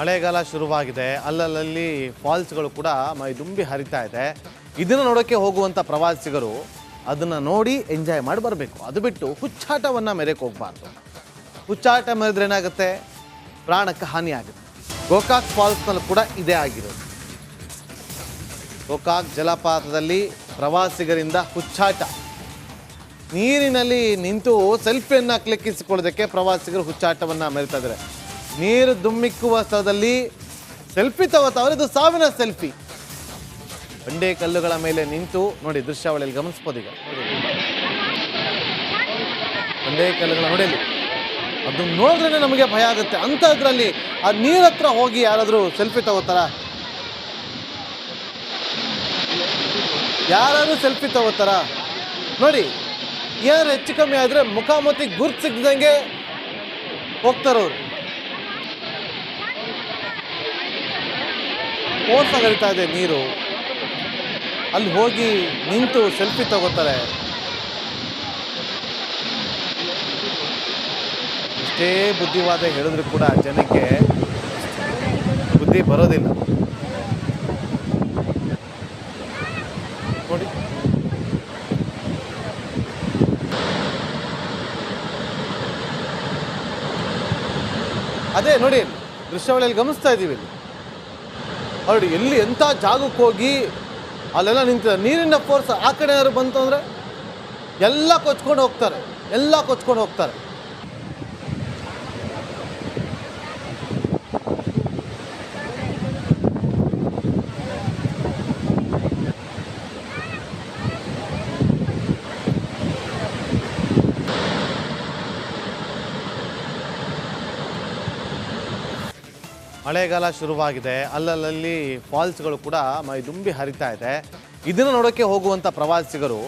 ಮಳೆಗಾಲ ಶುರುವಾಗಿದೆ. ಅಲ್ಲಲ್ಲಿ ಫಾಲ್ಸ್ಗಳು ಕೂಡ ಮೈದುಂಬಿ ಹರಿತಾ ಇದೆ. ಇದನ್ನು ನೋಡೋಕ್ಕೆ ಹೋಗುವಂಥ ಪ್ರವಾಸಿಗರು ಅದನ್ನು ನೋಡಿ ಎಂಜಾಯ್ ಮಾಡಿ ಬರಬೇಕು. ಅದು ಬಿಟ್ಟು ಹುಚ್ಚಾಟವನ್ನು ಮೆರೆಕ್ಕೆ ಹೋಗಬಾರ್ದು. ಹುಚ್ಚಾಟ ಮೆರೆದ್ರೆ ಏನಾಗುತ್ತೆ? ಪ್ರಾಣಕ್ಕೆ ಹಾನಿ ಆಗುತ್ತೆ. ಗೋಕಾಕ್ ಫಾಲ್ಸ್ನಲ್ಲೂ ಕೂಡ ಇದೇ ಆಗಿರೋದು. ಗೋಕಾಕ್ ಜಲಪಾತದಲ್ಲಿ ಪ್ರವಾಸಿಗರಿಂದ ಹುಚ್ಚಾಟ. ನೀರಿನಲ್ಲಿ ನಿಂತು ಸೆಲ್ಫಿಯನ್ನು ಕ್ಲಿಕ್ಕಿಸಿಕೊಳ್ಳೋದಕ್ಕೆ ಪ್ರವಾಸಿಗರು ಹುಚ್ಚಾಟವನ್ನು ಮೆರಿತಾ ಇದ್ದಾರೆ. ನೀರು ದುಮ್ಮಿಕ್ಕುವ ಸ್ಥಳದಲ್ಲಿ ಸೆಲ್ಫಿ ತಗೋತಾವ್ರೆ. ಇದು ಸಾವಿನ ಸೆಲ್ಫಿ. ಬಂಡೆ ಕಲ್ಲುಗಳ ಮೇಲೆ ನಿಂತು ನೋಡಿ, ದೃಶ್ಯಾವಳಿಯಲ್ಲಿ ಗಮನಿಸ್ಬೋದು. ಈಗ ಬಂಡೆ ಕಲ್ಲುಗಳ ನೋಡಲಿ, ಅದು ನೋಡಿದ್ರೆ ನಮಗೆ ಭಯ ಆಗುತ್ತೆ. ಅಂಥದ್ರಲ್ಲಿ ಆ ನೀರ ಹತ್ರ ಹೋಗಿ ಯಾರಾದರೂ ಸೆಲ್ಫಿ ತಗೋತಾರ? ಯಾರಾದ್ರೂ ಸೆಲ್ಫಿ ತಗೋತಾರ? ನೋಡಿ, ಏನಾರು ಹೆಚ್ಚು ಕಮ್ಮಿ ಆದರೆ ಮುಖಾಮುಖಿ ಗುರ್ತು ಸಿಗ್ದಂಗೆ ಹೋಗ್ತಾರವ್ರು. ಫೋರ್ಸಾಗಿ ಹರಿತಾ ಇದೆ ನೀರು, ಅಲ್ಲಿ ಹೋಗಿ ನಿಂತು ಸೆಲ್ಫಿ ತಗೋತಾರೆ. ಎಷ್ಟೇ ಬುದ್ಧಿವಾದ ಹೇಳಿದ್ರು ಕೂಡ ಜನಕ್ಕೆ ಬುದ್ಧಿ ಬರೋದಿಲ್ಲ. ನೋಡಿ, ಅದೇ ನೋಡಿ ದೃಶ್ಯಾವಳಿಯಲ್ಲಿ ಗಮನಿಸ್ತಾ ಇದ್ದೀವಿ. ನೋಡಿ, ಎಲ್ಲಿ ಎಂಥ ಜಾಗಕ್ಕೆ ಹೋಗಿ ಅಲ್ಲೆಲ್ಲ ನಿಂತ ನೀರಿನ ಫೋರ್ಸ್ ಆ ಕಡೆ ಯಾರು ಬಂತು ಅಂದರೆ ಎಲ್ಲ ಕೊಚ್ಕೊಂಡು ಹೋಗ್ತಾರೆ. ಮಳೆಗಾಲ ಶುರುವಾಗಿದೆ. ಅಲ್ಲಲ್ಲಿ ಫಾಲ್ಸ್ಗಳು ಕೂಡ ಮೈದುಂಬಿ ಹರಿತಾ ಇದೆ. ಇದನ್ನು ನೋಡೋಕ್ಕೆ ಹೋಗುವಂಥ ಪ್ರವಾಸಿಗರು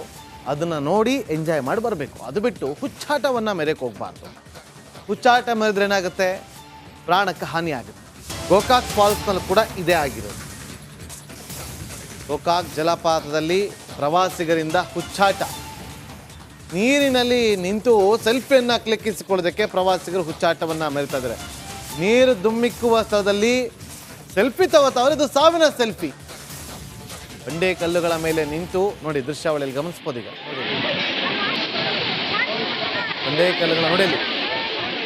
ಅದನ್ನು ನೋಡಿ ಎಂಜಾಯ್ ಮಾಡಿ ಬರಬೇಕು. ಅದು ಬಿಟ್ಟು ಹುಚ್ಚಾಟವನ್ನು ಮೆರೆಕ್ಕೆ ಹೋಗಬಾರ್ದು. ಹುಚ್ಚಾಟ ಮೆರೆದ್ರೆ ಏನಾಗುತ್ತೆ? ಪ್ರಾಣಕ್ಕೆ ಹಾನಿ ಆಗುತ್ತೆ. ಗೋಕಾಕ್ ಫಾಲ್ಸ್ನಲ್ಲೂ ಕೂಡ ಇದೇ ಆಗಿರೋದು. ಗೋಕಾಕ್ ಜಲಪಾತದಲ್ಲಿ ಪ್ರವಾಸಿಗರಿಂದ ಹುಚ್ಚಾಟ. ನೀರಿನಲ್ಲಿ ನಿಂತು ಸೆಲ್ಫಿಯನ್ನು ಕ್ಲಿಕ್ಕಿಸಿಕೊಳ್ಳೋದಕ್ಕೆ ಪ್ರವಾಸಿಗರು ಹುಚ್ಚಾಟವನ್ನು ಮೆರಿತಾ ಇದ್ದಾರೆ. ನೀರು ದುಮ್ಮಿಕ್ಕುವ ಸ್ಥಳದಲ್ಲಿ ಸೆಲ್ಫಿ ತಗೋತಾವ್ರೆ. ಇದು ಸಾವಿನ ಸೆಲ್ಫಿ. ಬಂಡೆ ಕಲ್ಲುಗಳ ಮೇಲೆ ನಿಂತು ನೋಡಿ, ದೃಶ್ಯಾವಳಿಯಲ್ಲಿ ಗಮನಿಸ್ಬೋದು. ಈಗ ಬಂಡೆ ಕಲ್ಲುಗಳ ನೋಡಲಿ,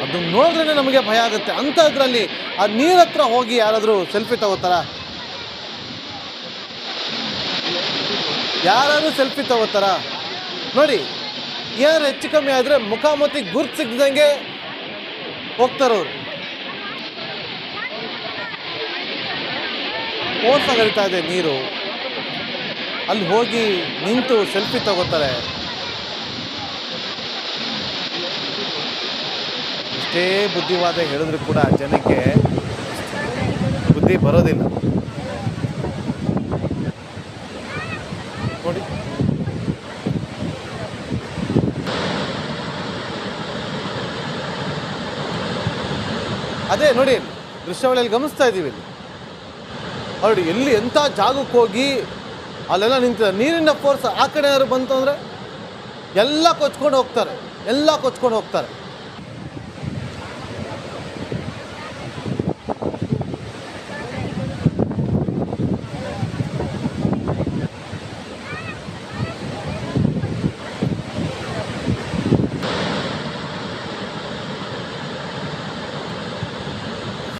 ಅದು ನೋಡಿದ್ರೆ ನಮಗೆ ಭಯ ಆಗುತ್ತೆ. ಅಂಥದ್ರಲ್ಲಿ ಆ ನೀರ ಹತ್ರ ಹೋಗಿ ಯಾರಾದರೂ ಸೆಲ್ಫಿ ತಗೋತಾರ? ಯಾರಾದ್ರೂ ಸೆಲ್ಫಿ ತಗೋತಾರ? ನೋಡಿ, ಏನಾರು ಹೆಚ್ಚು ಕಮ್ಮಿ ಆದರೆ ಮುಖಾಮುಖಿ ಗುರ್ತು ಸಿಗ್ದಂಗೆ ಹೋಗ್ತಾರವ್ರು. ಫೋರ್ಸಾಗಿ ಹರಿತಾ ಇದೆ ನೀರು, ಅಲ್ಲಿ ಹೋಗಿ ನಿಂತು ಸೆಲ್ಫಿ ತಗೋತಾರೆ. ಎಷ್ಟೇ ಬುದ್ಧಿವಾದ ಹೇಳಿದ್ರು ಕೂಡ ಜನಕ್ಕೆ ಬುದ್ಧಿ ಬರೋದಿಲ್ಲ. ನೋಡಿ, ಅದೇ ನೋಡಿ ದೃಶ್ಯಾವಳಿಯಲ್ಲಿ ಗಮನಿಸ್ತಾ ಇದ್ದೀವಿ. ನೋಡಿ, ಎಲ್ಲಿ ಎಂಥ ಜಾಗಕ್ಕೆ ಹೋಗಿ ಅಲ್ಲೆಲ್ಲ ನಿಂತ ನೀರಿನ ಫೋರ್ಸ್ ಆ ಕಡೆ ಯಾರು ಬಂತು ಅಂದರೆ ಎಲ್ಲ ಕೊಚ್ಕೊಂಡು ಹೋಗ್ತಾರೆ.